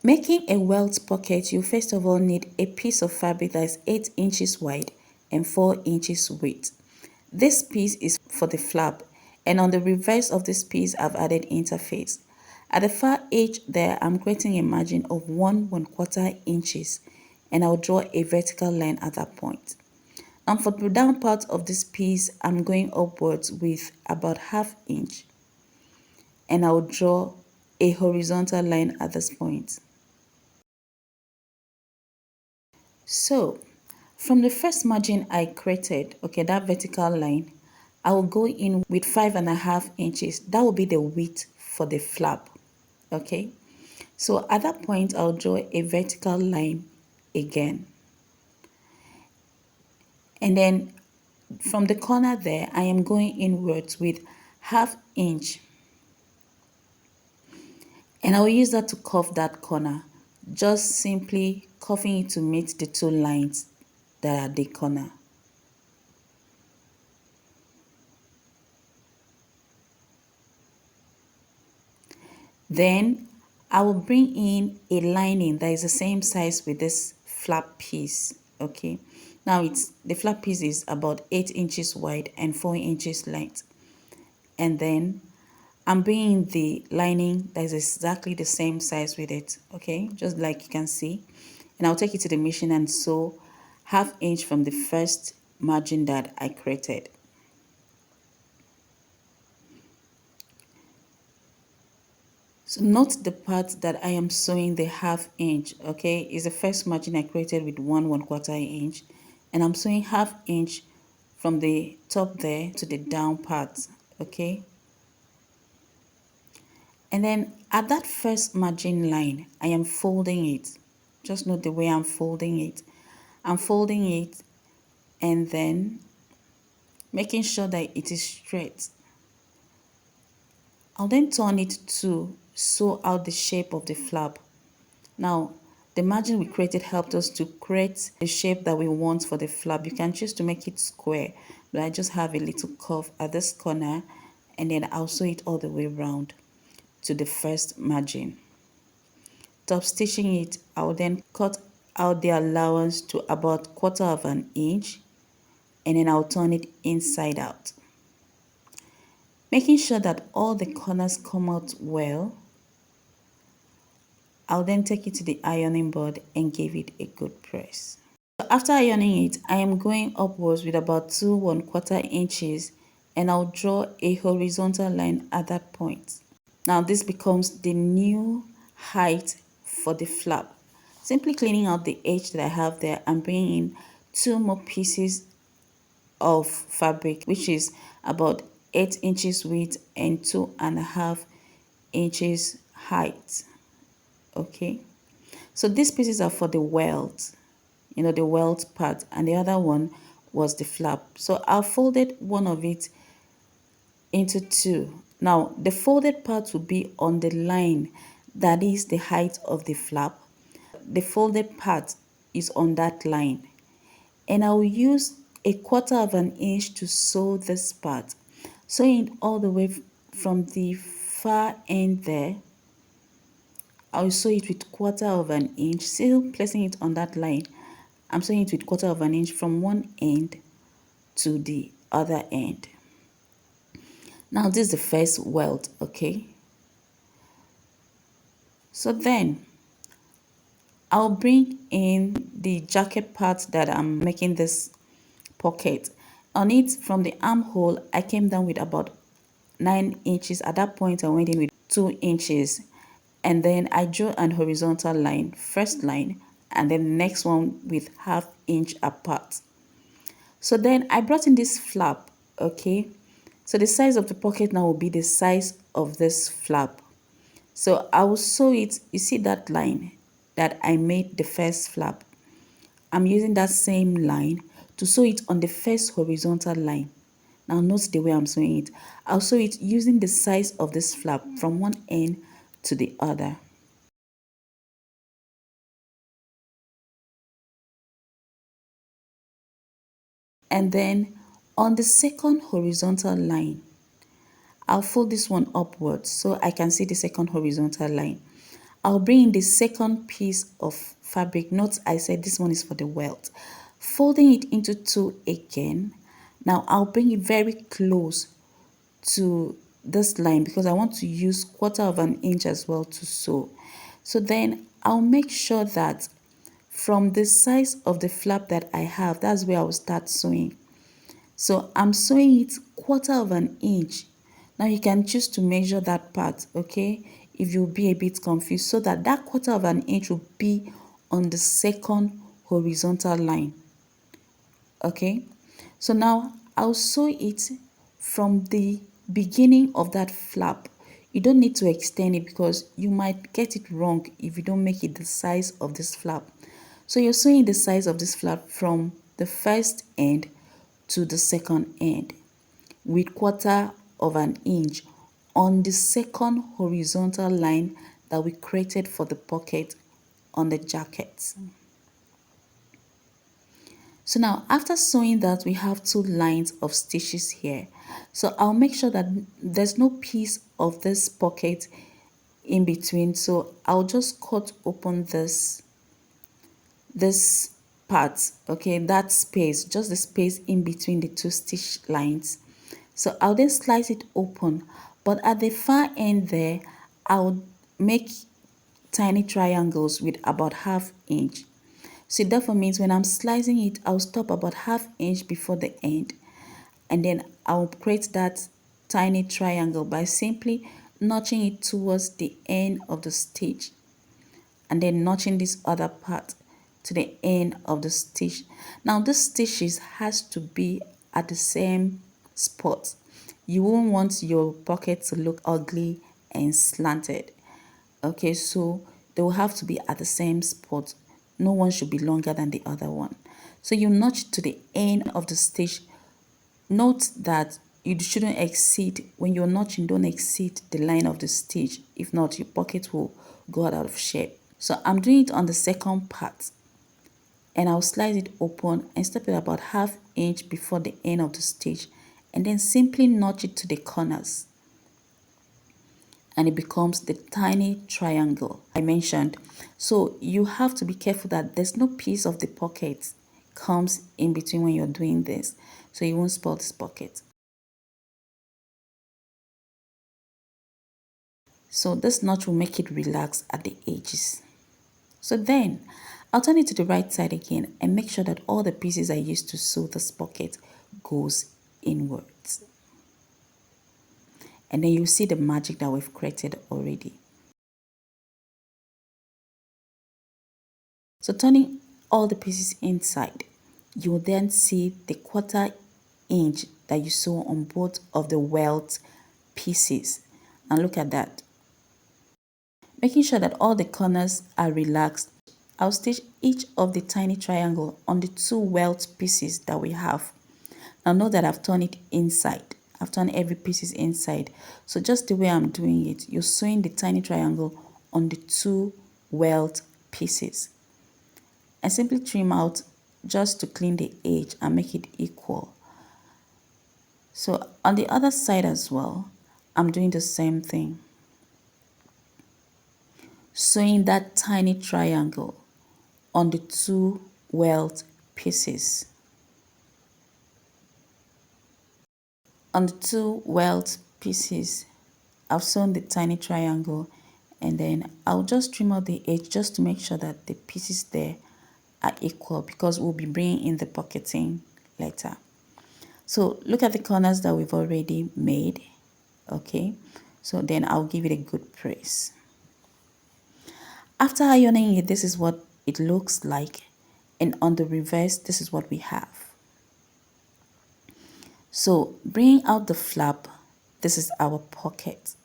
Making a welt pocket, you first of all need a piece of fabric that is 8 inches wide and 4 inches width. This piece is for the flap, and on the reverse of this piece I've added interface. At the far edge there, I'm creating a margin of 1 1/4 inches, and I'll draw a vertical line at that point. And for the down part of this piece, I'm going upwards with about 1/2 inch, and I'll draw a horizontal line at this point. So from the first margin I created, okay, that vertical line, I will go in with 5.5 inches. That will be the width for the flap, okay? So at that point, I'll draw a vertical line again. And then from the corner there, I am going inwards with 1/2 inch. And I will use that to curve that corner, just simply curving it to meet the two lines that are at the corner. Then I will bring in a lining that is the same size with this flap piece, okay? Now the flap piece is about 8 inches wide and 4 inches length. And then I'm bringing the lining that is exactly the same size with it, okay? Just like you can see. And I'll take it to the machine and sew 1/2 inch from the first margin that I created. So note the part that I am sewing the 1/2 inch, okay, is the first margin I created with 1 1/4 inch, and I'm sewing 1/2 inch from the top there to the down part, okay. And then at that first margin line, I am folding it. Just note the way I'm folding it. I'm folding it and then making sure that it is straight. I'll then turn it to sew out the shape of the flap. Now, the margin we created helped us to create the shape that we want for the flap. You can choose to make it square, but I just have a little curve at this corner, and then I'll sew it all the way around to the first margin. Top stitching it, I'll then cut out the allowance to about 1/4 inch, and then I'll turn it inside out. Making sure that all the corners come out well, I'll then take it to the ironing board and give it a good press. So after ironing it, I am going upwards with about 2 1/4 inches, and I'll draw a horizontal line at that point. Now this becomes the new height for the flap. Simply cleaning out the edge that I have there and bringing in 2 more pieces of fabric, which is about 8 inches width and 2.5 inches height. Okay, so these pieces are for the welt, the welt part, and the other one was the flap. So I folded one of it into two. Now the folded part will be on the line that is the height of the flap. The folded part is on that line, and I will use 1/4 inch to sew this part, sewing all the way from the far end there. I'll sew it with 1/4 inch, still placing it on that line. I'm sewing it with 1/4 inch from one end to the other end. Now this is the first welt, okay? So then I'll bring in the jacket part that I'm making this pocket. On it, from the armhole, I came down with about 9 inches. At that point, I went in with 2 inches, and then I drew an horizontal line, first line, and then the next one with 1/2 inch apart. So then I brought in this flap, okay? So the size of the pocket now will be the size of this flap. So I will sew it. You see that line that I made the first flap? I'm using that same line to sew it on the first horizontal line. Now note the way I'm sewing it. I'll sew it using the size of this flap from one end to the other. And then on the second horizontal line, I'll fold this one upwards so I can see the second horizontal line. I'll bring in the second piece of fabric. Note I said this one is for the welt. Folding it into two again. Now I'll bring it very close to this line because I want to use 1/4 inch as well to sew. So then I'll make sure that from the size of the flap that I have, that's where I'll start sewing. So I'm sewing it 1/4 inch. Now you can choose to measure that part, okay, if you'll be a bit confused, so that that 1/4 inch will be on the second horizontal line. Okay, so now I'll sew it from the beginning of that flap. You don't need to extend it because you might get it wrong if you don't make it the size of this flap. So you're sewing the size of this flap from the first end to the second end with 1/4 inch on the second horizontal line that we created for the pocket on the jacket. So now after sewing that, we have two lines of stitches here. So I'll make sure that there's no piece of this pocket in between. So I'll just cut open this part, okay, that space, just the space in between the two stitch lines. So I'll then slice it open, but at the far end there, I'll make tiny triangles with about 1/2 inch. So therefore means when I'm slicing it, I'll stop about 1/2 inch before the end. And then I'll create that tiny triangle by simply notching it towards the end of the stitch. And then notching this other part to the end of the stitch. Now this stitches has to be at the same spot. You won't want your pocket to look ugly and slanted. Okay, so they will have to be at the same spot. No one should be longer than the other one. So you notch to the end of the stitch. Note that you shouldn't exceed, when you're notching, don't exceed the line of the stitch. If not, your pocket will go out of shape. So I'm doing it on the second part, and I'll slice it open and stop it about 1/2 inch before the end of the stitch, and then simply notch it to the corners, and it becomes the tiny triangle I mentioned. So you have to be careful that there's no piece of the pocket comes in between when you're doing this, so you won't spoil this pocket. So this notch will make it relax at the edges. So then I'll turn it to the right side again and make sure that all the pieces I used to sew this pocket goes inwards. And then you'll see the magic that we've created already. So turning all the pieces inside, you'll then see the 1/4 inch that you sew on both of the welt pieces. And look at that. Making sure that all the corners are relaxed, I'll stitch each of the tiny triangle on the two welt pieces that we have. Now note that I've turned it inside. I've turned every pieces inside. So just the way I'm doing it, you're sewing the tiny triangle on the two welt pieces. And simply trim out just to clean the edge and make it equal. So on the other side as well, I'm doing the same thing. Sewing that tiny triangle on the two welt pieces. On the two welt pieces, I've sewn the tiny triangle, and then I'll just trim out the edge just to make sure that the pieces there are equal, because we'll be bringing in the pocketing later. So look at the corners that we've already made. Okay, so then I'll give it a good press. After ironing it, this is what it looks like, and on the reverse, this is what we have. So bring out the flap. This is our pocket.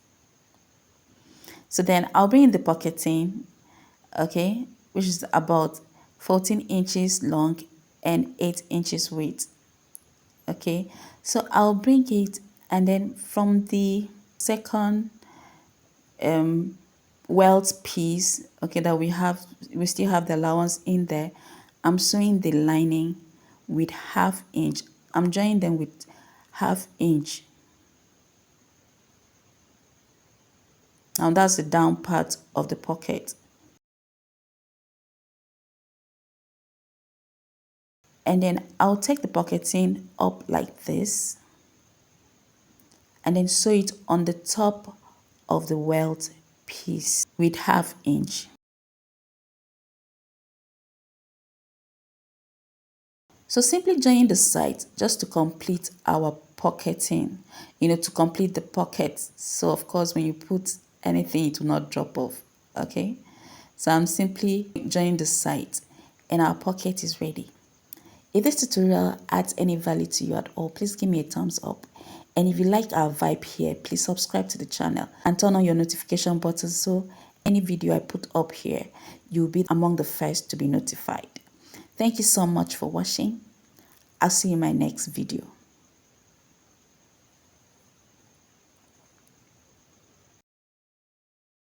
So then I'll bring in the pocketing, okay, which is about 14 inches long and 8 inches width. Okay, so I'll bring it, and then from the second welt piece, okay, that we still have the allowance in there, I'm sewing the lining with 1/2 inch. I'm joining them with 1/2 inch. Now that's the down part of the pocket. And then I'll take the pocketing up like this and then sew it on the top of the welt piece with 1/2 inch. So simply join the sides just to complete our pocketing, to complete the pockets. So of course, when you put anything, it will not drop off, okay? So I'm simply joining the sides and our pocket is ready. If this tutorial adds any value to you at all, please give me a thumbs up. And if you like our vibe here, please subscribe to the channel and turn on your notification button so any video I put up here, you'll be among the first to be notified. Thank you so much for watching. I'll see you in my next video.